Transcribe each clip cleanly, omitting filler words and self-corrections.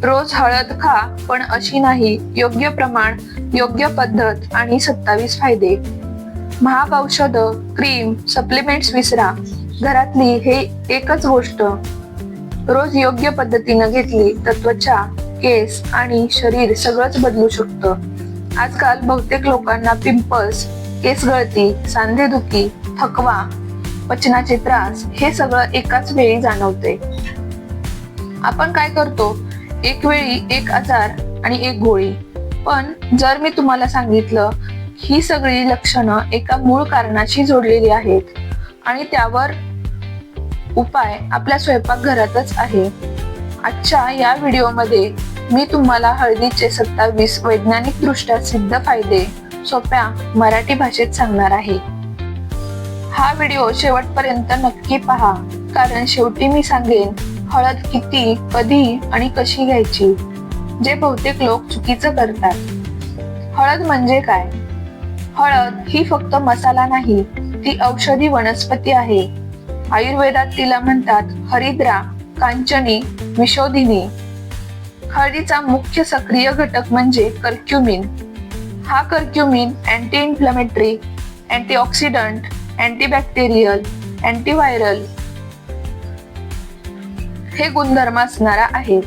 रोज हळद खा, पण अशी नाही. योग्य प्रमाण, योग्य पद्धत आणि 27 फायदे. महाग औषधं, क्रीम, सप्लिमेंट्स विसरा. घरातली हे एकच गोष्ट रोज योग्य पद्धतीनं घेतली तर त्वचा, केस आणि शरीर सगळंच बदलू शकतं. आजकाल बहुतेक लोकांना पिंपल्स, केस गळती, सांधेदुखी, थकवा, पचनाचे त्रास हे सगळं एकाच वेळी जाणवते. आपण काय करतो, एक वेळी एक आजार आणि एक गोळी. पण जर मी तुम्हाला सांगितलं ही सगळी लक्षणं एका मूळ कारणाशी जोडलेली आहेत आणि त्यावर उपाय आपल्या स्वयंपाकघरातच आहे. आजच्या या व्हिडिओमध्ये मी तुम्हाला हळदीचे 27 वैज्ञानिक दृष्ट्या सिद्ध फायदे सोप्या मराठी भाषेत सांगणार आहे. हा व्हिडिओ शेवटपर्यंत नक्की पहा, कारण शेवटी मी सांगेन हळद किती, कधी आणि कशी घ्यायची, जे बहुतेक लोक चुकीचं करतात. हळद म्हणजे काय? हळद ही फक्त मसाला नाही, ती औषधी वनस्पती आहे. आयुर्वेदात तिला म्हणतात हरिद्रा, कांचनी, विशोधिनी. हळदीचा मुख्य सक्रिय घटक म्हणजे कर्क्युमिन. हा curcumin anti inflammatory, antioxidant, antibacterial, antiviral हे गुणधर्म असणारा आहे.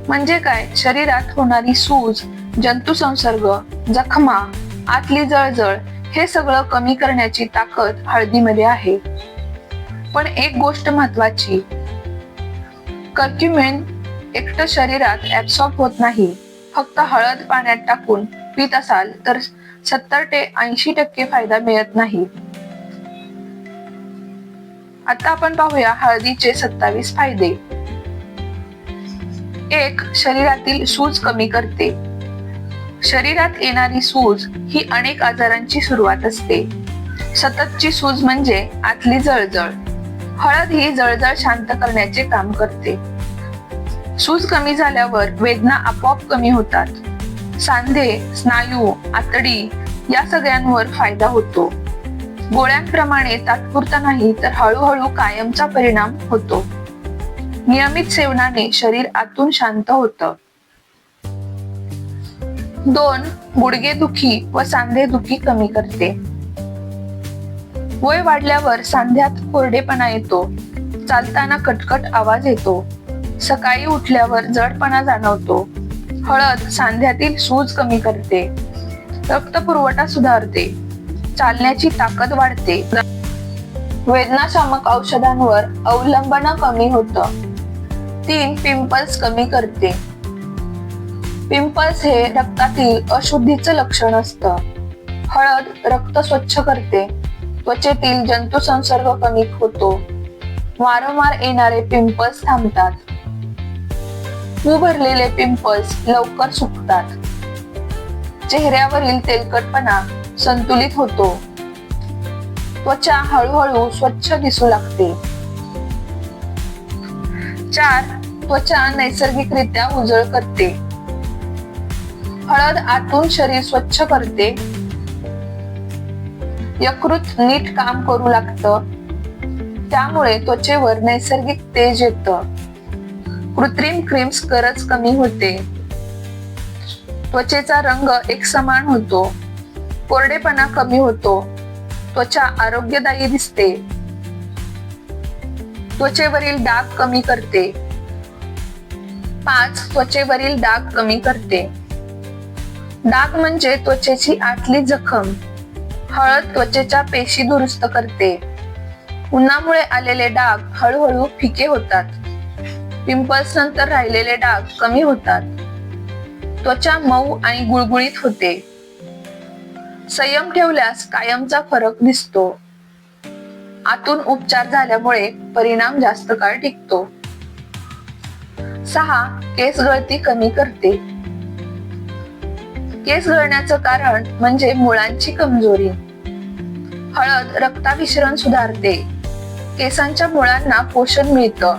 म्हणजे काय? शरीरात होणारी सूज, जंतुसंसर्ग, जखमा, आतली जळजळ हे सगळं कमी करण्याची ताकद हळदीमध्ये आहे. पण एक गोष्ट महत्वाची, कर्क्युमिन एकटं शरीरात ऍब्सॉर्ब होत नाही. फक्त हळद पाण्यात टाकून पित असाल तर 70 ते 80% फायदा मिळत नाही. आता आपण पाहूया हळदीचे 27 फायदे. 1. शरीरातील सूज कमी करते. शरीरात येणारी सूज ही अनेक आजारांची सुरुवात असते. सततची सूज म्हणजे आतली जळजळ. हळद ही जळजळ शांत करण्याचे काम करते. सूज कमी झाल्यावर वेदना आपोआप कमी होतात. सांधे, स्नायू, आतडी या सगळ्यांवर फायदा होतो. गोळ्यांप्रमाणे तात्पुरता नाही, तर हळूहळू कायमचा परिणाम होतो. नियमित सेवनाने शरीर आतून शांत होतं. 2. गुडघेदुखी व सांधेदुखी कमी करते. वय वाढल्यावर सांध्यात कोरडेपणा येतो. चालताना कटकट आवाज येतो. सकाळी उठल्यावर जडपणा जाणवतो. हळद सांध्यातील सूज कमी करते. रक्तपुरवठा सुधारते. चालण्याची ताकद वाढते. वेदनाशामक औषधांवर अवलंबन कमी होतं. 3. पिंपल्स कमी करते. पिंपल्स हे रक्तातील अशुद्धीचं लक्षण असतं. हळद रक्त स्वच्छ करते. त्वचेतील जंतुसंसर्ग कमी होतो. वारंवार येणारे पिंपल्स थांबतात. पू भरलेले पिंपल्स लवकर सुकतात. चेहऱ्यावरील तेलकटपणा संतुलित होतो. त्वचा हळूहळू स्वच्छ दिसू लागते. 4. त्वचा नैसर्गिकरित्या उजळ करते. हळद आतून शरीर स्वच्छ करते. यकृत नीट काम करू लागतं. त्यामुळे त्वचेवर नैसर्गिक तेज येतं. कृत्रिम क्रीम्स गरज कमी होते. त्वचेचा रंग एकसमान होतो. कोरडेपणा कमी होतो. त्वचा आरोग्यदायी दिसते. त्वचेवरील डाग कमी करते. 5. त्वचेवरील डाग कमी करते. डाग म्हणजे त्वचेची आतली जखम. हळद त्वचेच्या पेशी दुरुस्त करते. उन्हामुळे आलेले डाग हळूहळू फिके होतात. पिंपल्स नंतर राहिलेले डाग कमी होतात. त्वचा मऊ आणि गुळगुळीत होते. संयम ठेवल्यास कायमचा फरक दिसतो. आतून उपचार झाल्यामुळे परिणाम जास्त काळ टिकतो. 6. केस गळती कमी करते. केस गळण्याचं कारण म्हणजे मुळांची कमजोरी. हळद रक्ताभिसरण सुधारते. केसांच्या मुळांना पोषण मिळतं.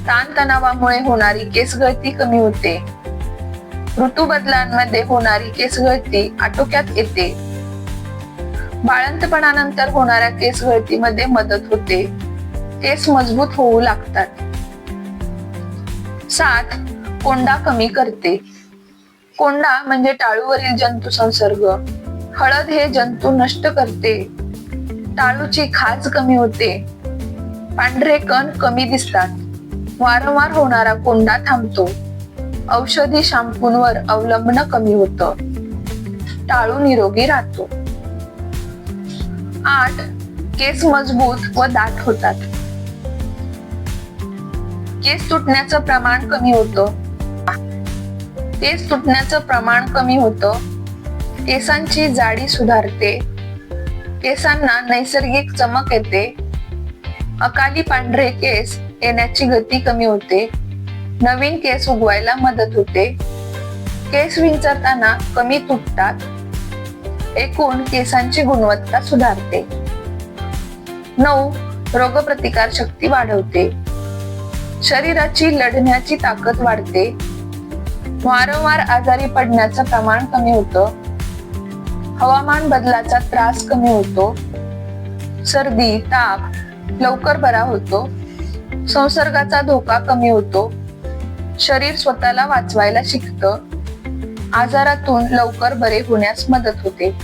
ताणतणावामुळे होणारी केसगळती कमी होते. ऋतू बदलांमध्ये होणारी केसगळती आटोक्यात येते. बाळंतपणानंतर होणाऱ्या केसगळतीमध्ये मदत होते. केस मजबूत होऊ लागतात. 7. कोंडा कमी करते. कोंडा म्हणजे टाळूवरील जंतू संसर्ग. हळद हे जंतू नष्ट करते. टाळूची खाज कमी होते. पांढरे कण कमी दिसतात. वारंवार होणारा कोंडा थांबतो. औषधी शॅम्पूंवर अवलंबन कमी होतं. टाळू निरोगी राहतो. 8. केस मजबूत व दाट होतात. केस तुटण्याचं प्रमाण कमी होतं. केस तुटण्याचं प्रमाण कमी होतं. केसांची जाडी सुधारते. केसांना नैसर्गिक चमक येते. अकाली पांढरे केस येण्याची गती कमी होते. नवीन केस उगवायला मदत होते. केस विंचरताना कमी तुटतात. एकूण केसांची गुणवत्ता सुधारते. 9. रोगप्रतिकार शक्ती वाढवते. शरीराची लढण्याची ताकद वाढते. वारंवार आजारी पडण्याचं प्रमाण कमी होतं. हवामान बदलाचा त्रास कमी होतो. सर्दी, ताप लवकर बरा होतो. संसर्गाचा धोका कमी होतो. शरीर स्वतःला वाचवायला शिकतं. आजारातून लवकर बरे होण्यास मदत होते.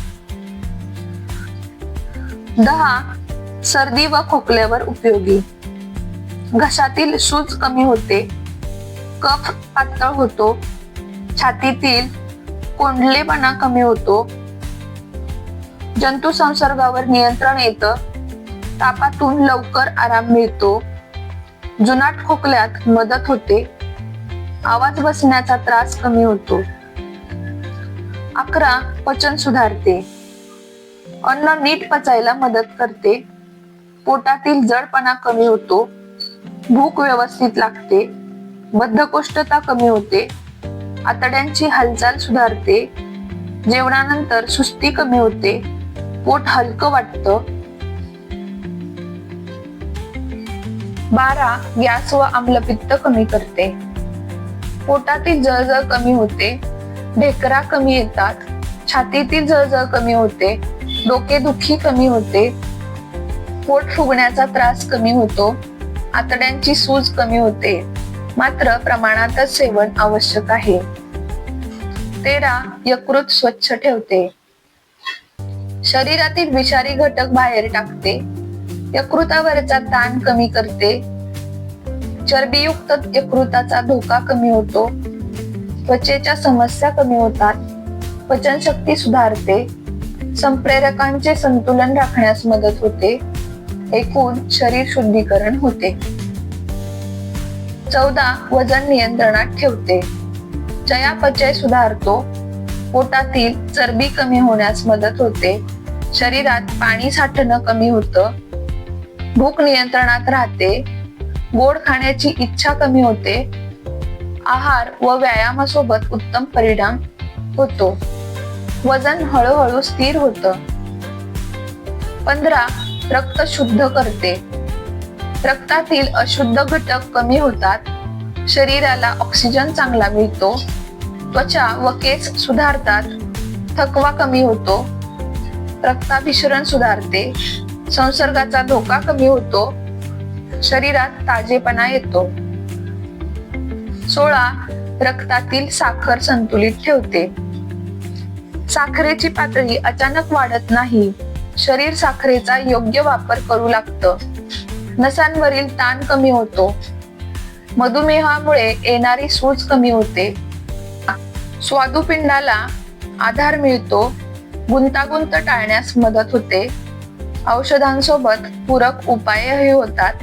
10. सर्दी व खोकल्यावर उपयोगी. घशातील सूज कमी होते. कफ पातळ होतो. छातीतील कोंडलेपणा कमी होतो. जंतू संसर्गावर नियंत्रण येतं. तापातून लवकर आराम मिळतो. जुनाट खोकल्यात मदत होते. आवाज बसण्याचा त्रास कमी होतो. 11. पचन सुधारते. अन्न नीट पचायला मदत करते. पोटातील जडपणा कमी होतो. भूक व्यवस्थित लागते. बद्धकोष्ठता कमी होते. आतड्यांची हालचाल सुधारते. जेवणानंतर सुस्ती कमी होते. पोट हलकं वाटतं. 12. गॅस व आम्लपित्त कमी करते. पोटातील जळजळ कमी होते. ढेकरा कमी येतात. छातीतील जळजळ कमी होते. डोकेदुखी कमी होते. पोट फुगण्याचा त्रास कमी होतो. आतड्यांची सूज कमी होते. मात्र प्रमाणातच सेवन आवश्यक आहे. 13. यकृत स्वच्छ ठेवते. शरीरातील विषारी घटक बाहेर टाकते. यकृतावरचा ताण कमी करते. चरबीयुक्त यकृताचा धोका कमी होतो. त्वचेच्या समस्या कमी होतात. पचनशक्ती सुधारते. संप्रेरकांचे संतुलन राखण्यास मदत होते. एकूण शरीर शुद्धीकरण होते. 14. वजन नियंत्रणात ठेवते. चयापचय सुधारतो. पोटातील चरबी कमी होण्यास मदत होते. शरीरात पाणी साठणं कमी होतं. भूक नियंत्रणात राहते. गोड खाण्याची इच्छा कमी होते. आहार व व्यायामासोबत उत्तम परिणाम होतो. वजन हळूहळू स्थिर होतं. 15. रक्त शुद्ध करते. रक्तातील अशुद्ध घटक कमी होतात. शरीराला ऑक्सिजन चांगला मिळतो. त्वचा व केस सुधारतात. थकवा कमी होतो. रक्ताभिसरण सुधारते. संसर्गाचा धोका कमी होतो. शरीरात ताजेपणा येतो. 16. रक्तातील साखर संतुलित ठेवते. साखरेची पातळी अचानक वाढत नाही. शरीर साखरेचा योग्य वापर करू लागतं. नसांवरील ताण कमी होतो. मधुमेहामुळे येणारी सूज कमी होते. स्वादुपिंडाला आधार मिळतो. गुंतागुंत टाळण्यास मदत होते. औषधांसोबत पूरक उपायही होतात.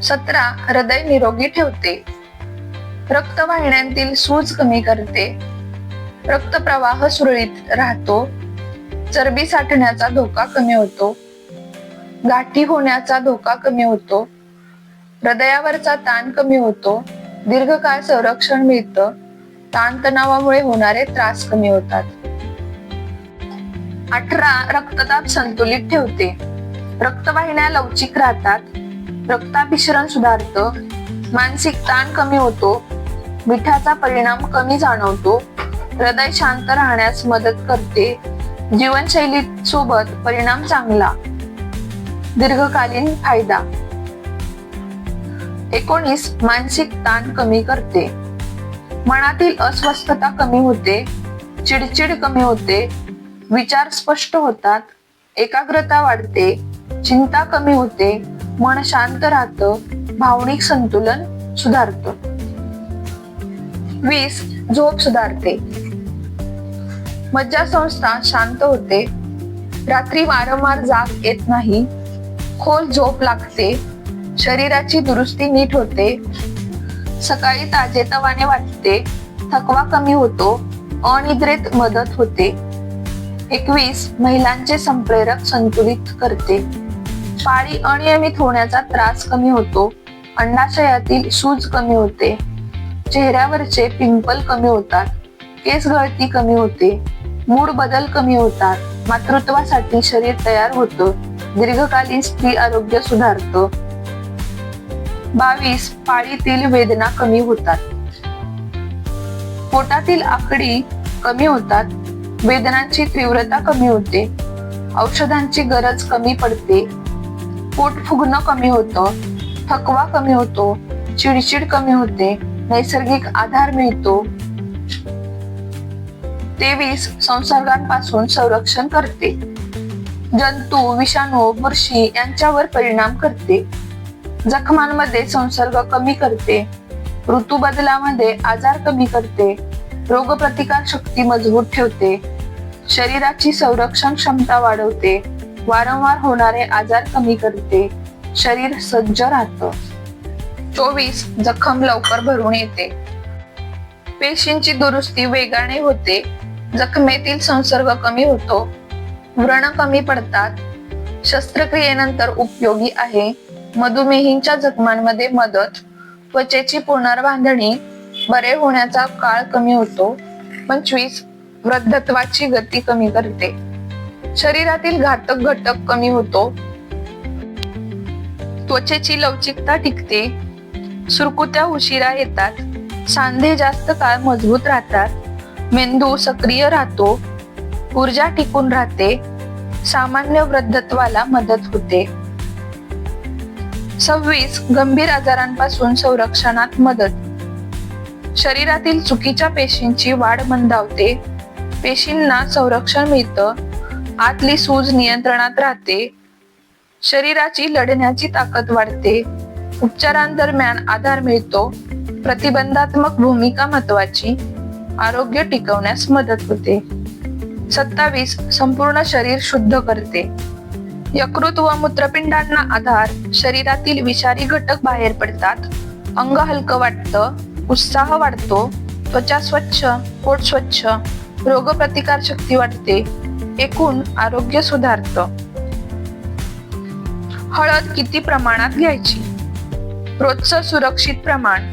17. हृदय निरोगी ठेवते. रक्तवाहिन्यांतील सूज कमी करते. रक्तप्रवाह सुरळीत राहतो. चरबी साठण्याचा धोका कमी होतो. गाठी होण्याचा धोका कमी होतो. हृदयावरचा ताण कमी होतो. दीर्घकाळ संरक्षण मिळतं. ताणतणावामुळे होणारे त्रास कमी होतात. 18. रक्तदाब संतुलित ठेवते. रक्तवाहिन्या लवचिक राहतात. रक्ताभिसरण सुधारतं. मानसिक ताण कमी होतो. मिठाचा परिणाम कमी जाणवतो. हृदय शांत राहण्यास मदत करते. जीवनशैली सोबत परिणाम चांगला. दीर्घकालीन फायदा. 19. मानसिक ताण कमी करते. मनातील अस्वस्थता कमी होते, चिडचिड कमी होते, विचार स्पष्ट होतात, एकाग्रता वाढते, चिंता कमी होते, मन शांत राहतं, भावनिक संतुलन सुधारतं. 20. झोप सुधारते. मज्जासंस्था शांत होते, रात्री वारंवार जाग येत नाही, खोल झोप लागते, शरीराची दुरुस्ती नीट होते, सकाळी ताजेतवाने वाटते, थकवा कमी होतो, अनिद्रेत मदत होते. 21. महिलांचे संप्रेरक संतुलित करते. पाळी अनियमित होण्याचा त्रास कमी होतो, अंडाशयातील सूज कमी होते, चेहऱ्यावरचे पिंपल कमी होतात, केस गळती कमी होते, मूड बदल कमी होतात, मातृत्वासाठी शरीर तयार होतं, दीर्घकालीन स्त्री आरोग्य सुधारतं. 22. पाळीतील वेदना कमी होतात. पोटातील आकडी कमी होतात, वेदनांची तीव्रता कमी होते, औषधांची गरज कमी पडते, पोट फुगणं कमी होतं, थकवा कमी होतो, चिडचिड कमी होते, नैसर्गिक आधार मिळतो. 23. संसर्गांपासून संरक्षण करते. जंतू, विषाणू, बुरशी यांच्यावर परिणाम करते, जखमांमध्ये संसर्ग कमी करते, ऋतू बदलामध्ये आजार कमी करते, रोगप्रतिकार शक्ती मजबूत ठेवते, शरीराची संरक्षण क्षमता वाढवते, वारंवार होणारे आजार कमी करते, शरीर सज्ज राहतं. 24. जखम लवकर भरून येते. पेशींची दुरुस्ती वेगाने होते, जखमेतील संसर्ग कमी होतो, व्रण कमी पडतात, शस्त्रक्रियेनंतर उपयोगी आहे, मधुमेहींच्या जखमांमध्ये मदत, त्वचेची पुनर्बांधणी, बरे होण्याचा काळ कमी होतो. 25. वृद्धत्वाची गती कमी करते. शरीरातील घातक घटक कमी होतो, त्वचेची लवचिकता टिकते, सुरकुत्या उशिरा येतात, सांधे जास्त काळ मजबूत राहतात, मेंदू सक्रिय राहतो, ऊर्जा टिकून राहते, सामान्य वृद्धत्वाला मदत होते. 26. गंभीर आजारांपासून संरक्षणात मदत. शरीरातील चुकीच्या पेशींची वाढ मंदावते, पेशींना संरक्षण मिळतं, आतली सूज नियंत्रणात राहते, शरीराची लढण्याची ताकद वाढते, उपचारांदरम्यान आधार मिळतो, प्रतिबंधात्मक भूमिका महत्वाची, आरोग्य टिकवण्यास मदत होते. 27. संपूर्ण शरीर शुद्ध करते. यकृत व मूत्रपिंडांना आधार, शरीरातील विषारी घटक बाहेर पडतात, अंग हलकं वाटतं, उत्साह वाढतो, त्वचा स्वच्छ, पोट स्वच्छ, रोगप्रतिकार शक्ती वाढते, एकूण आरोग्य सुधारतं. हळद किती प्रमाणात घ्यायची? रोजचं सुरक्षित प्रमाण: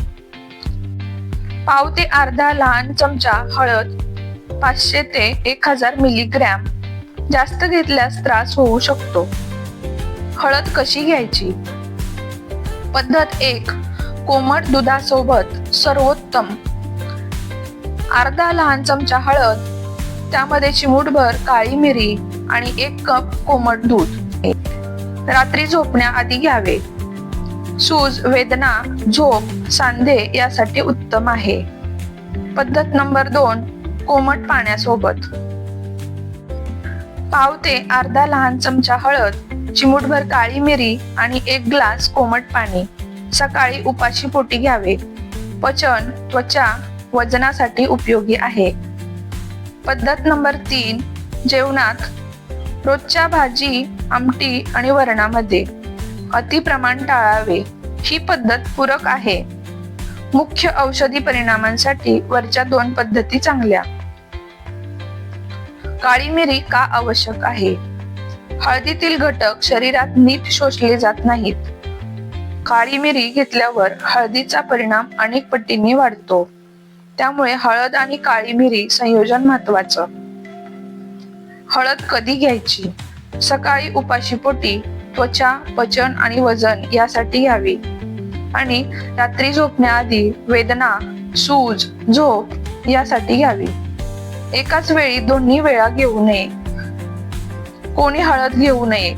पाव ते अर्धा लहान चमचा हळद, 500 ते 1000 मिलीग्रॅम. जास्त घेतल्यास त्रास होऊ शकतो. हळद कशी घ्यायची? पद्धत 1. कोमट दुधासोबत सर्वोत्तम: अर्धा लहान चमचा हळद, त्यामध्ये चिमूटभर काळी मिरी आणि 1 कप कोमट दूध. रात्री झोपण्याआधी घ्यावे. सूज, वेदना, झोप, सांधे यासाठी उत्तम आहे. पद्धत नंबर 2. कोमट पाण्यासोबत: पाव ते अर्धा लहान चमचा हळद, चिमूटभर काळी मिरी आणि 1 ग्लास कोमट पाणी. सकाळी उपाशी पोटी घ्यावे. पचन, त्वचा, वजनासाठी उपयोगी आहे. पद्धत नंबर 3. जेवणात: रोजच्या भाजी, आमटी आणि वरणामध्ये अतिप्रमाण टाळावे. ही पद्धत पूरक आहे. मुख्य औषधी परिणामांसाठी वरच्या 2 पद्धती चांगल्या. काळी मिरी का आवश्यक आहे? हळदीतील घटक शरीरात नीट शोषले जात नाहीत. काळी मिरी घेतल्यावर हळदीचा परिणाम अनेक पटींनी वाढतो. त्यामुळे हळद आणि काळी मिरी संयोजन महत्वाचं. हळद कधी घ्यायची? सकाळी उपाशी पोटी, त्वचा, पचन आणि वजन यासाठी घ्यावी आणि रात्री झोपण्याआधी वेदना, सूज, झोप यासाठी घ्यावी. एकाच वेळी दोन्ही वेळा घेऊ नये. कोणी हळद घेऊ नये?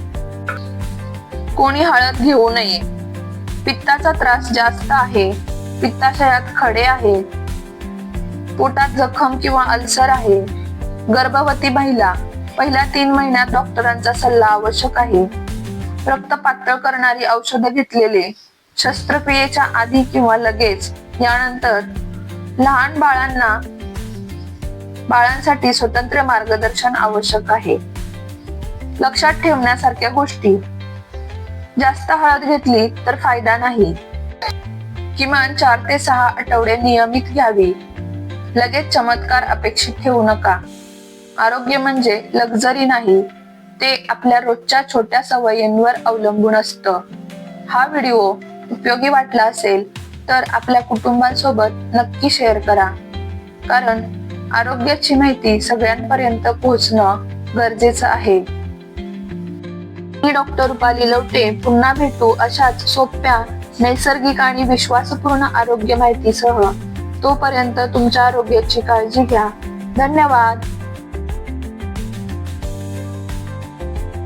कोणी हळद घेऊ नये? पित्ताचा त्रास जास्त आहे, पित्ताशयात खडे आहेत, पोटात जखम किंवा अल्सर आहे. गर्भवती महिला, पहिल्या 3 महिन्यात डॉक्टरांचा सल्ला आवश्यक आहे. रक्त पातळ करणारी औषधं घेतलेले, शस्त्रक्रियेच्या आधी किंवा लगेच, यानंतर लहान बाळांसाठी स्वतंत्र मार्गदर्शन आवश्यक आहे. लक्षात ठेवण्यासारख्या गोष्टी: जास्त हळद घेतली तर फायदा नाही. किमान 4 ते 6 आठवडे नियमित घ्यावी. लगेच चमत्कार अपेक्षित ठेवू नका. आरोग्य म्हणजे लक्झरी नाही, ते आपल्या रोजच्या छोट्या सवयींवर अवलंबून असतं. हा व्हिडिओ उपयोगी वाटला असेल तर आपल्या कुटुंबासोबत नक्की शेअर करा, कारण आरोग्याची माहिती सगळ्यांपर्यंत पोहोचणं गरजेचं आहे. मी डॉक्टर रुपाली लवटे पुन्हा भेटू अशाच सोप्या, नैसर्गिक आणि विश्वासपूर्ण आरोग्य माहितीसह. तोपर्यंत तुमच्या आरोग्याची काळजी घ्या. धन्यवाद.